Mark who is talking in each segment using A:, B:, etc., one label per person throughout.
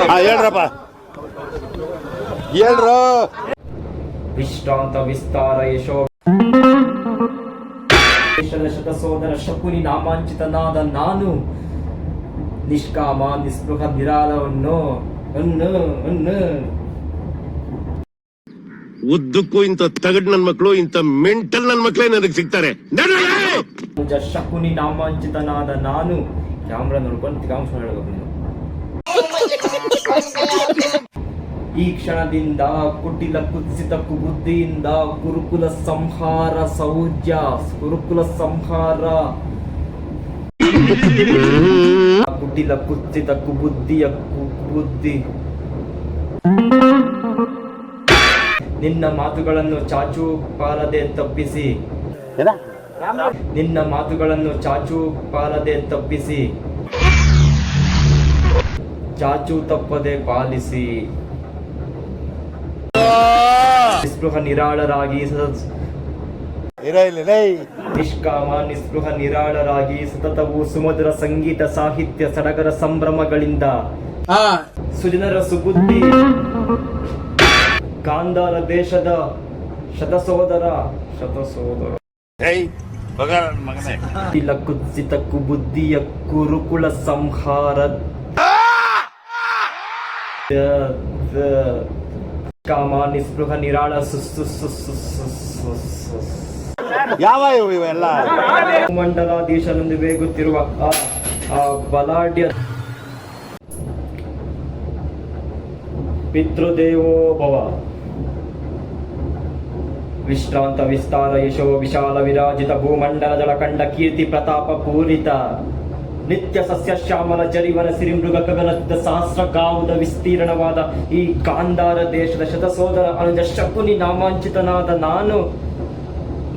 A: ಹೇಳ್ರಪ್ಪ ಹೇಳ್ರ.
B: ವಿಶ್ರಾಂತ ವಿಸ್ತಾರ ಯಶೋ ಶತಸೋದರ ಶಕುನಿ ನಾಮಾಂಚಿತನಾದ ನಾನು ನಿಷ್ಕಾಮ ನಿಸ್ಪೃಹ ನಿರಾಳವನ್ನು
A: ಉದ್ದಕ್ಕೂ ಇಂಥ ತಗಡ್ ನನ್ ಮಕ್ಳು, ಇಂಥ ಮೆಂಟಲ್ ನನ್ ಮಕ್ಳೇ ನನಗೆ ಸಿಗ್ತಾರೆ.
B: ಶಕುನಿ ನಾಮಾಂಚಿತನಾದ ನಾನು ಕ್ಯಾಮ್ರಾ ನೋಡ್ಕೊಂಡು ತಿಗಾಂಶ ಹೇಳಬೇಕು ನೀನು. ಈ ಕ್ಷಣದಿಂದ ಕುಟಿಲ ಕುತ್ಸಿತ ಕುಬುದ್ಧಿಯಿಂದ ಕುರುಕುಲ ಸಂಹಾರ ಸೌಜ್ಯ ಕುರುಕುಲ ಸಂಹಾರ ಕುಟಿಲ ಕುತ್ಸಿತ ಕುಬುದ್ಧಿಯ ಕುಬುದ್ಧಿ. ನಿನ್ನ ಮಾತುಗಳನ್ನು ಚಾಚು ಪಾಲದೆ ತಪ್ಪಿಸಿ, ನಿನ್ನ ಮಾತುಗಳನ್ನು ಚಾಚು ಪಾಲದೆ ತಪ್ಪಿಸಿ, ಚಾಚು ತಪ್ಪದೆ ಪಾಲಿಸಿ, ನಿಸ್ಪೃಹ ನಿರಾಳರಾಗಿ ನಿಷ್ಕಾಮ ನಿಸ್ಪೃಹ ನಿರಾಳರಾಗಿ ಸತತವು ಸುಮಧುರ ಸಂಗೀತ ಸಾಹಿತ್ಯ ಸಡಗರ ಸಂಭ್ರಮಗಳಿಂದ ಸುಜನರ ಸುಬುದ್ಧಿ ಗಾಂಧಾರ ದೇಶದ ಶತಸೋದರ ಕುಟಿಲ ಕುತ್ಸಿತ ಕುಬುದ್ಧಿಯ ಕುರುಕುಲ ಸಂಹಾರ ಕಾಮ ನಿಸ್ಪೃಹ ನಿರಾಳ
A: ಯಾವ ಇವೆಲ್ಲ
B: ಮಂಡಲಾಧೀಶನೆಂದು ಬೇಗುತ್ತಿರುವ ಆ ಬಲಾಢ್ಯ ಪಿತೃದೇವೋ ಭವ. ವಿಶ್ರಾಂತ ವಿಸ್ತಾರ ಯಶೋ ವಿಶಾಲ ವಿರಾಜಿತ ಭೂಮಂಡಲ ಜಲಕಂಡ ಕೀರ್ತಿ ಪ್ರತಾಪ ಪೂರಿತ ನಿತ್ಯ ಸಸ್ಯ ಶ್ಯಾಮಲ ಜರಿವನ ಸಿರಿ ಮೃಗ ಗಗನದ ಸಹಸ್ರ ಗಾವುದ ವಿಸ್ತೀರ್ಣವಾದ ಈ ಗಾಂಧಾರ ದೇಶದ ಶತಸೋದರ ಅನುಜ ಶಕುನಿ ನಾಮಾಂಚಿತನಾದ ನಾನು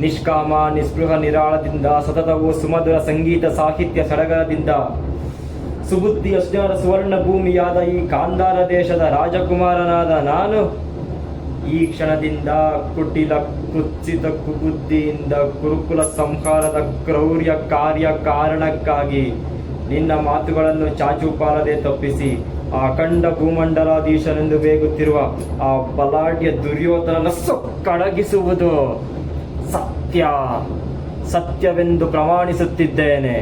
B: ನಿಷ್ಕಾಮ ನಿಸ್ಪೃಹ ನಿರಾಳದಿಂದ ಸತತವೂ ಸುಮಧುರ ಸಂಗೀತ ಸಾಹಿತ್ಯ ಸಡಗರದಿಂದ ಸುಬುದ್ಧಿಯ ಸುಜನರ ಸುವರ್ಣ ಭೂಮಿಯಾದ ಈ ಗಾಂಧಾರ ದೇಶದ ರಾಜಕುಮಾರನಾದ ನಾನು ಈ ಕ್ಷಣದಿಂದ ಕುಟಿಲ ಕುತ್ಸಿತ ಕುಬುದ್ಧಿಯಿಂದ ಕುರುಕುಲ ಸಂಹಾರದ ಕ್ರೌರ್ಯ ಕಾರ್ಯ ಕಾರಣಕ್ಕಾಗಿ ನಿನ್ನ ಮಾತುಗಳನ್ನು ಚಾಚುಪಾಲದೆ ತಪ್ಪಿಸಿ ಆ ಅಖಂಡ ಭೂಮಂಡಲಾಧೀಶನೆಂದು ಬೇಗುತ್ತಿರುವ ಆ ಬಲಾಢ್ಯ ದುರ್ಯೋಧನನ ಕಡಗಿಸುವುದು ಸತ್ಯವೆಂದು ಪ್ರಮಾಣಿಸುತ್ತಿದ್ದೇನೆ.